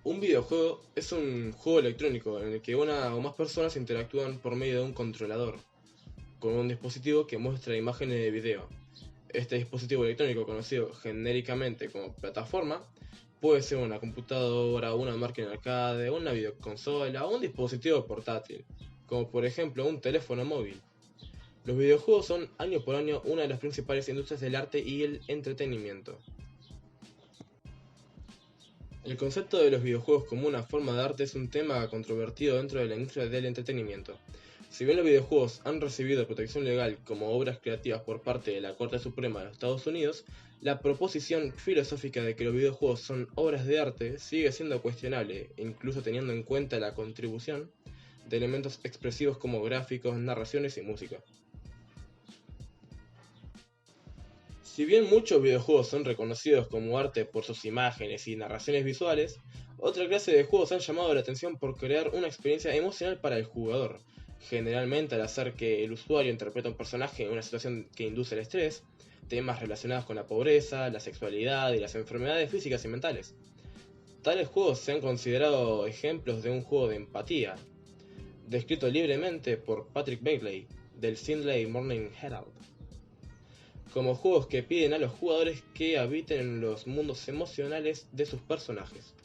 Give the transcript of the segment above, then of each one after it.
Un videojuego es un juego electrónico en el que una o más personas interactúan por medio de un controlador, con un dispositivo que muestra imágenes de video. Este dispositivo electrónico, conocido genéricamente como plataforma, puede ser una computadora, una máquina arcade, una videoconsola o un dispositivo portátil, como por ejemplo un teléfono móvil. Los videojuegos son año por año una de las principales industrias del arte y el entretenimiento. El concepto de los videojuegos como una forma de arte es un tema controvertido dentro de la industria del entretenimiento. Si bien los videojuegos han recibido protección legal como obras creativas por parte de la Corte Suprema de los Estados Unidos, la proposición filosófica de que los videojuegos son obras de arte sigue siendo cuestionable, incluso teniendo en cuenta la contribución de elementos expresivos como gráficos, narraciones y música. Si bien muchos videojuegos son reconocidos como arte por sus imágenes y narraciones visuales, otra clase de juegos han llamado la atención por crear una experiencia emocional para el jugador, generalmente al hacer que el usuario interprete a un personaje en una situación que induce el estrés, temas relacionados con la pobreza, la sexualidad y las enfermedades físicas y mentales. Tales juegos se han considerado ejemplos de un juego de empatía, descrito libremente por Patrick Bailey, del Sydney Morning Herald, como juegos que piden a los jugadores que habiten en los mundos emocionales de sus personajes.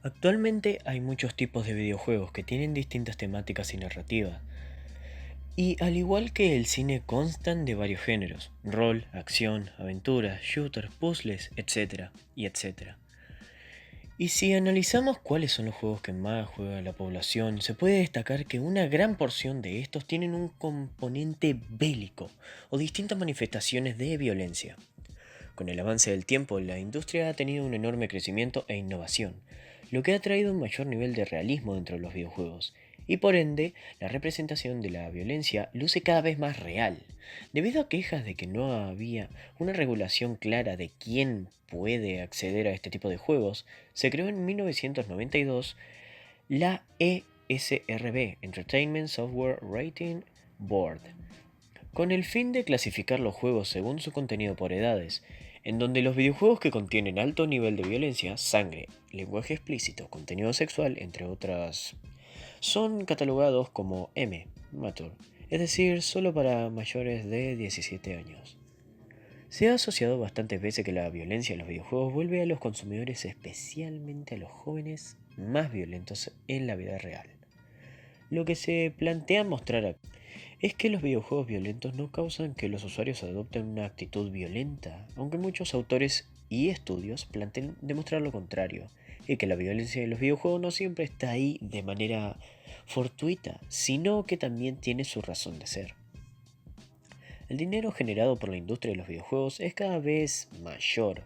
Actualmente hay muchos tipos de videojuegos que tienen distintas temáticas y narrativas, y al igual que el cine constan de varios géneros: rol, acción, aventura, shooter, puzzles, etc. y etcétera. Y si analizamos cuáles son los juegos que más juega la población, se puede destacar que una gran porción de estos tienen un componente bélico o distintas manifestaciones de violencia. Con el avance del tiempo, la industria ha tenido un enorme crecimiento e innovación, lo que ha traído un mayor nivel de realismo dentro de los videojuegos, y por ende, la representación de la violencia luce cada vez más real. Debido a quejas de que no había una regulación clara de quién puede acceder a este tipo de juegos, se creó en 1992 la ESRB, Entertainment Software Rating Board, con el fin de clasificar los juegos según su contenido por edades, en donde los videojuegos que contienen alto nivel de violencia, sangre, lenguaje explícito, contenido sexual, entre otras, son catalogados como M, Mature, es decir, solo para mayores de 17 años. Se ha asociado bastantes veces que la violencia en los videojuegos vuelve a los consumidores, especialmente a los jóvenes, más violentos en la vida real. Lo que se plantea mostrar aquí es que los videojuegos violentos no causan que los usuarios adopten una actitud violenta, aunque muchos autores y estudios plantean demostrar lo contrario, y que la violencia en los videojuegos no siempre está ahí de manera fortuita, sino que también tiene su razón de ser. El dinero generado por la industria de los videojuegos es cada vez mayor,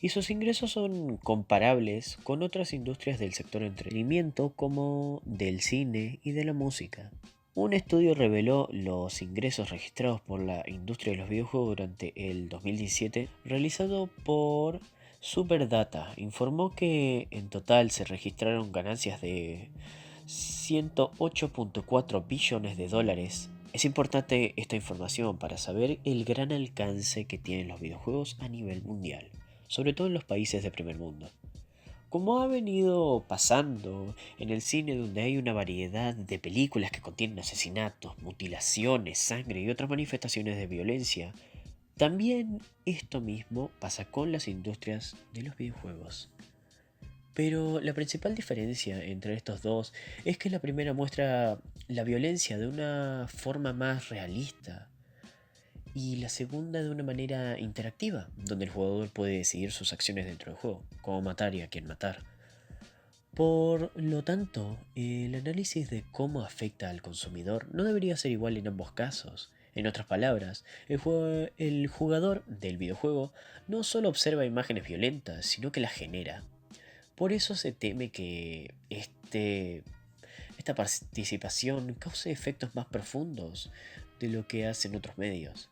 y sus ingresos son comparables con otras industrias del sector entretenimiento como del cine y de la música. Un estudio reveló los ingresos registrados por la industria de los videojuegos durante el 2017, realizado por Superdata. Informó que en total se registraron ganancias de 108.4 billones de dólares. Es importante esta información para saber el gran alcance que tienen los videojuegos a nivel mundial, sobre todo en los países de primer mundo. Como ha venido pasando en el cine, donde hay una variedad de películas que contienen asesinatos, mutilaciones, sangre y otras manifestaciones de violencia, también esto mismo pasa con las industrias de los videojuegos. Pero la principal diferencia entre estos dos es que la primera muestra la violencia de una forma más realista, y la segunda de una manera interactiva, donde el jugador puede decidir sus acciones dentro del juego, como matar y a quién matar. Por lo tanto, el análisis de cómo afecta al consumidor no debería ser igual en ambos casos. En otras palabras, el jugador del videojuego no solo observa imágenes violentas, sino que las genera. Por eso se teme que esta participación cause efectos más profundos de lo que hacen otros medios.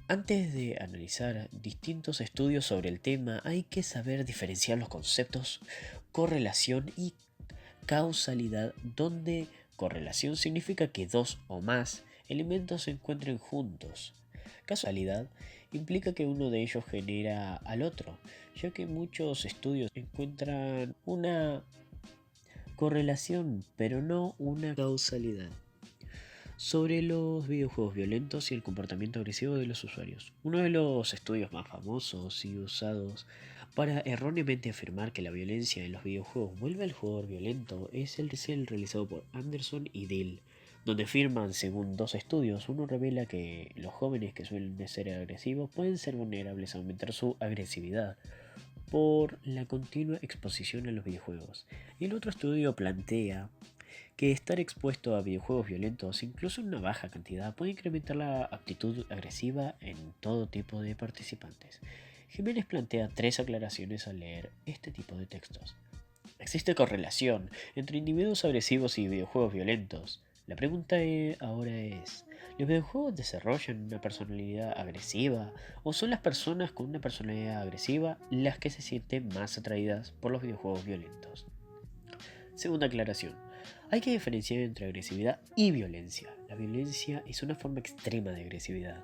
Antes de analizar distintos estudios sobre el tema, hay que saber diferenciar los conceptos correlación y causalidad, donde correlación significa que dos o más elementos se encuentren juntos. Causalidad implica que uno de ellos genera al otro, ya que muchos estudios encuentran una correlación, pero no una causalidad. Sobre los videojuegos violentos y el comportamiento agresivo de los usuarios. Uno de los estudios más famosos y usados para erróneamente afirmar que la violencia en los videojuegos vuelve al jugador violento es el realizado por Anderson y Dill, donde afirman, según dos estudios, uno revela que los jóvenes que suelen ser agresivos pueden ser vulnerables a aumentar su agresividad por la continua exposición a los videojuegos. Y el otro estudio plantea que estar expuesto a videojuegos violentos, incluso en una baja cantidad, puede incrementar la actitud agresiva en todo tipo de participantes. Jiménez plantea tres aclaraciones al leer este tipo de textos. Existe correlación entre individuos agresivos y videojuegos violentos. La pregunta ahora es, ¿los videojuegos desarrollan una personalidad agresiva o son las personas con una personalidad agresiva las que se sienten más atraídas por los videojuegos violentos? Segunda aclaración. Hay que diferenciar entre agresividad y violencia. La violencia es una forma extrema de agresividad.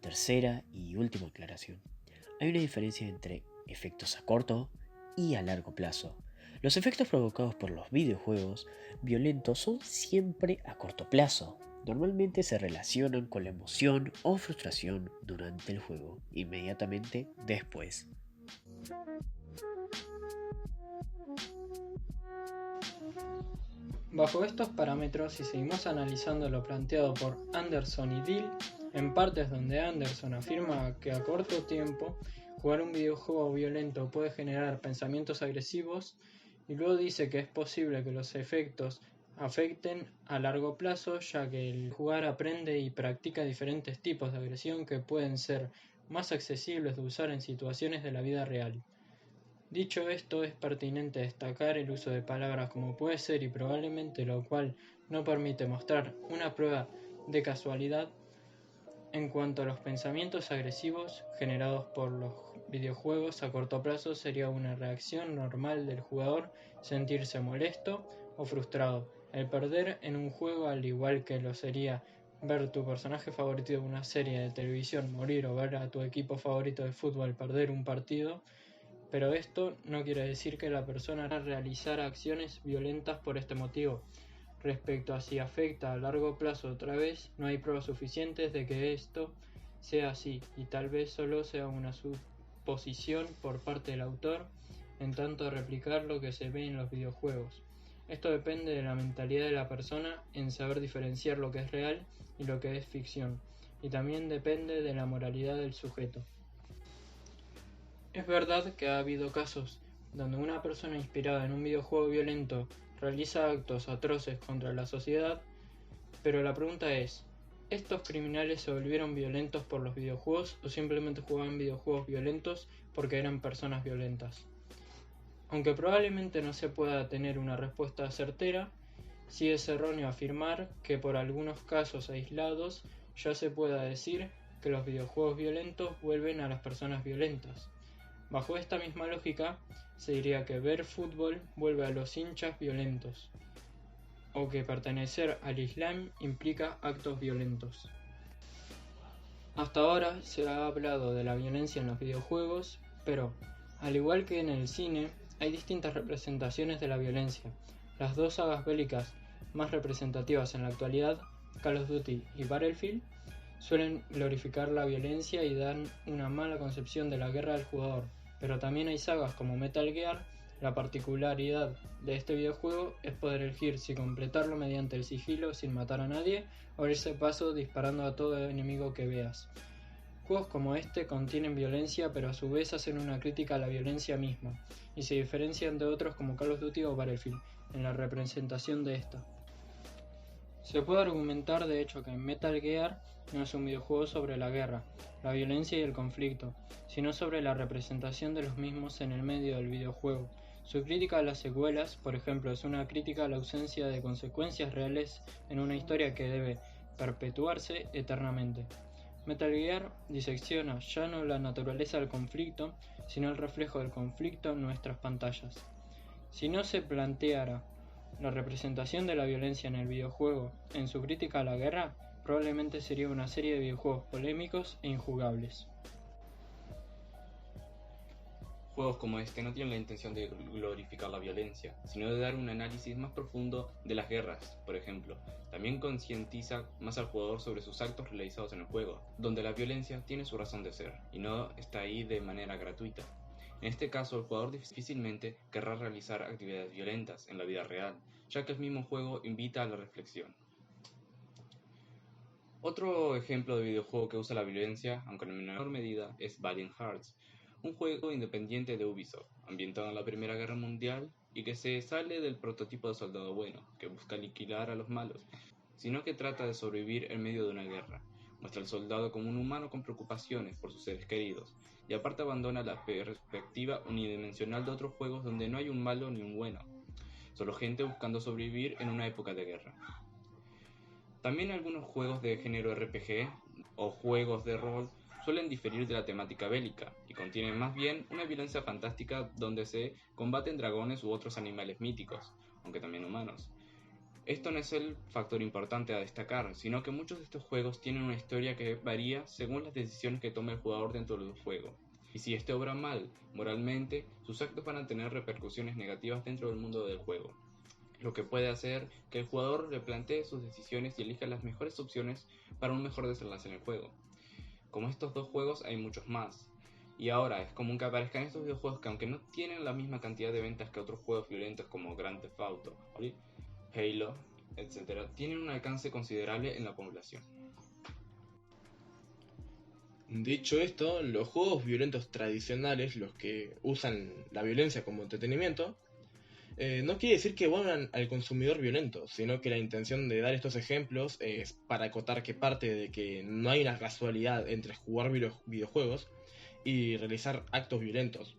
Tercera y última aclaración. Hay una diferencia entre efectos a corto y a largo plazo. Los efectos provocados por los videojuegos violentos son siempre a corto plazo. Normalmente se relacionan con la emoción o frustración durante el juego, inmediatamente después. Bajo estos parámetros, si seguimos analizando lo planteado por Anderson y Dill, en partes donde Anderson afirma que a corto tiempo jugar un videojuego violento puede generar pensamientos agresivos, y luego dice que es posible que los efectos afecten a largo plazo, ya que el jugador aprende y practica diferentes tipos de agresión que pueden ser más accesibles de usar en situaciones de la vida real. Dicho esto, es pertinente destacar el uso de palabras como puede ser y probablemente, lo cual no permite mostrar una prueba de casualidad. En cuanto a los pensamientos agresivos generados por los videojuegos a corto plazo, sería una reacción normal del jugador sentirse molesto o frustrado. El perder en un juego, al igual que lo sería ver tu personaje favorito de una serie de televisión morir o ver a tu equipo favorito de fútbol perder un partido, pero esto no quiere decir que la persona realizara acciones violentas por este motivo. Respecto a si afecta a largo plazo otra vez, no hay pruebas suficientes de que esto sea así, y tal vez solo sea una suposición por parte del autor en tanto a replicar lo que se ve en los videojuegos. Esto depende de la mentalidad de la persona en saber diferenciar lo que es real y lo que es ficción, y también depende de la moralidad del sujeto. Es verdad que ha habido casos donde una persona inspirada en un videojuego violento realiza actos atroces contra la sociedad, pero la pregunta es, ¿estos criminales se volvieron violentos por los videojuegos o simplemente jugaban videojuegos violentos porque eran personas violentas? Aunque probablemente no se pueda tener una respuesta certera, sí es erróneo afirmar que por algunos casos aislados ya se pueda decir que los videojuegos violentos vuelven a las personas violentas. Bajo esta misma lógica, se diría que ver fútbol vuelve a los hinchas violentos, o que pertenecer al Islam implica actos violentos. Hasta ahora se ha hablado de la violencia en los videojuegos, pero, al igual que en el cine, hay distintas representaciones de la violencia. Las dos sagas bélicas más representativas en la actualidad, Call of Duty y Battlefield, suelen glorificar la violencia y dan una mala concepción de la guerra al jugador. Pero también hay sagas como Metal Gear. La particularidad de este videojuego es poder elegir si completarlo mediante el sigilo sin matar a nadie o irse paso disparando a todo enemigo que veas. Juegos como este contienen violencia, pero a su vez hacen una crítica a la violencia misma, y se diferencian de otros como Call of Duty o Battlefield, en la representación de esta. Se puede argumentar de hecho que Metal Gear no es un videojuego sobre la guerra, la violencia y el conflicto, sino sobre la representación de los mismos en el medio del videojuego. Su crítica a las secuelas, por ejemplo, es una crítica a la ausencia de consecuencias reales en una historia que debe perpetuarse eternamente. Metal Gear disecciona ya no la naturaleza del conflicto, sino el reflejo del conflicto en nuestras pantallas. Si no se planteara la representación de la violencia en el videojuego en su crítica a la guerra, probablemente sería una serie de videojuegos polémicos e injugables. Juegos como este no tienen la intención de glorificar la violencia, sino de dar un análisis más profundo de las guerras, por ejemplo. También concientiza más al jugador sobre sus actos realizados en el juego, donde la violencia tiene su razón de ser, y no está ahí de manera gratuita. En este caso, el jugador difícilmente querrá realizar actividades violentas en la vida real, ya que el mismo juego invita a la reflexión. Otro ejemplo de videojuego que usa la violencia, aunque en menor medida, es Valiant Hearts, un juego independiente de Ubisoft, ambientado en la Primera Guerra Mundial y que se sale del prototipo de soldado bueno, que busca aniquilar a los malos, sino que trata de sobrevivir en medio de una guerra. Muestra al soldado como un humano con preocupaciones por sus seres queridos, y aparte abandona la perspectiva unidimensional de otros juegos donde no hay un malo ni un bueno, solo gente buscando sobrevivir en una época de guerra. También algunos juegos de género RPG o juegos de rol suelen diferir de la temática bélica y contienen más bien una violencia fantástica donde se combaten dragones u otros animales míticos, aunque también humanos. Esto no es el factor importante a destacar, sino que muchos de estos juegos tienen una historia que varía según las decisiones que tome el jugador dentro del juego. Y si este obra mal moralmente, sus actos van a tener repercusiones negativas dentro del mundo del juego, lo que puede hacer que el jugador replantee sus decisiones y elija las mejores opciones para un mejor desenlace en el juego. Como estos dos juegos hay muchos más, y ahora es común que aparezcan estos videojuegos que aunque no tienen la misma cantidad de ventas que otros juegos violentos como Grand Theft Auto, Halo, etc., tienen un alcance considerable en la población. Dicho esto, los juegos violentos tradicionales, los que usan la violencia como entretenimiento, no quiere decir que vuelvan al consumidor violento, sino que la intención de dar estos ejemplos es para acotar que parte de que no hay una casualidad entre jugar videojuegos y realizar actos violentos.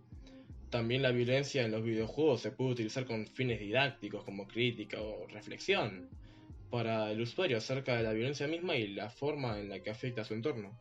También la violencia en los videojuegos se puede utilizar con fines didácticos como crítica o reflexión para el usuario acerca de la violencia misma y la forma en la que afecta a su entorno.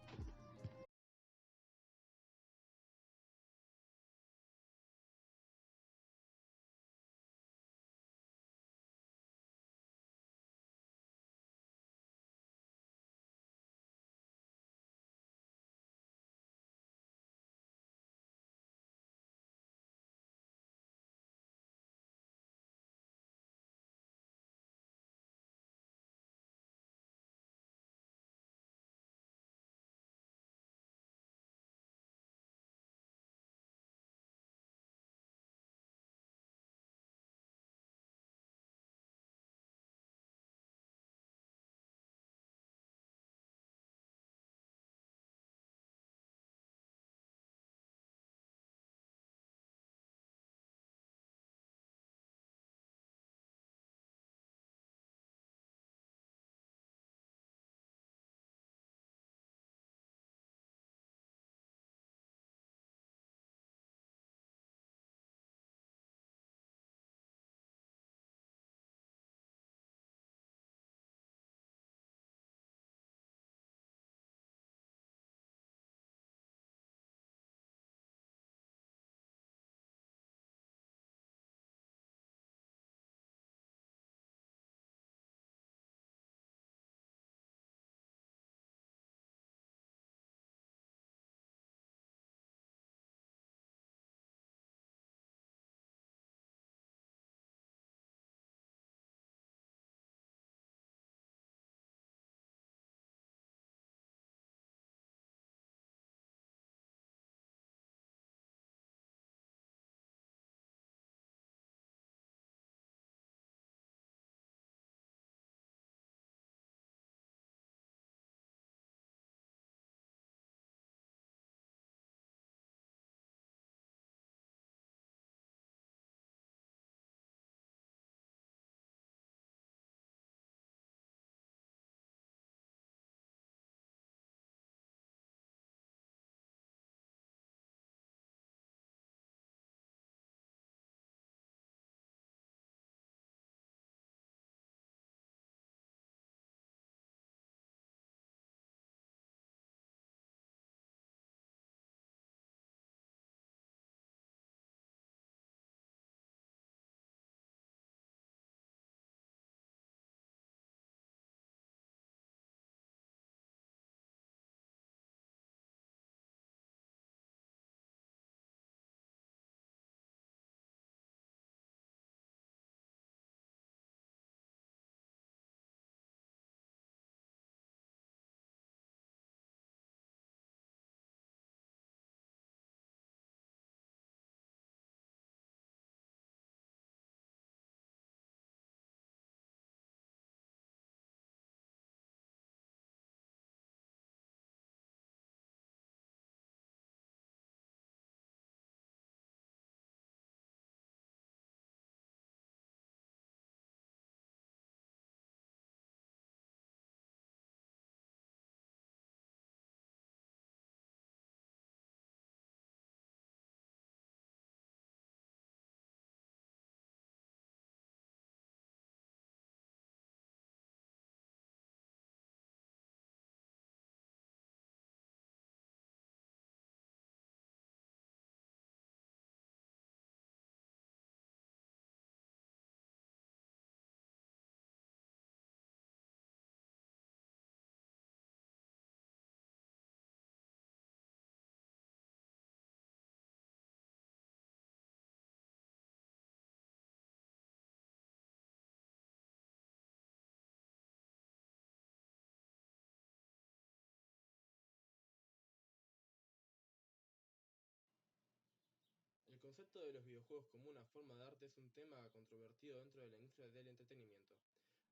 concepto de los videojuegos como una forma de arte es un tema controvertido dentro de la industria del entretenimiento.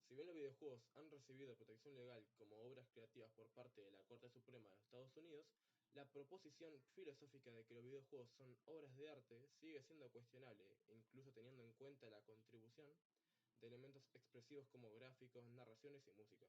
Si bien los videojuegos han recibido protección legal como obras creativas por parte de la Corte Suprema de los Estados Unidos, la proposición filosófica de que los videojuegos son obras de arte sigue siendo cuestionable, incluso teniendo en cuenta la contribución de elementos expresivos como gráficos, narraciones y música.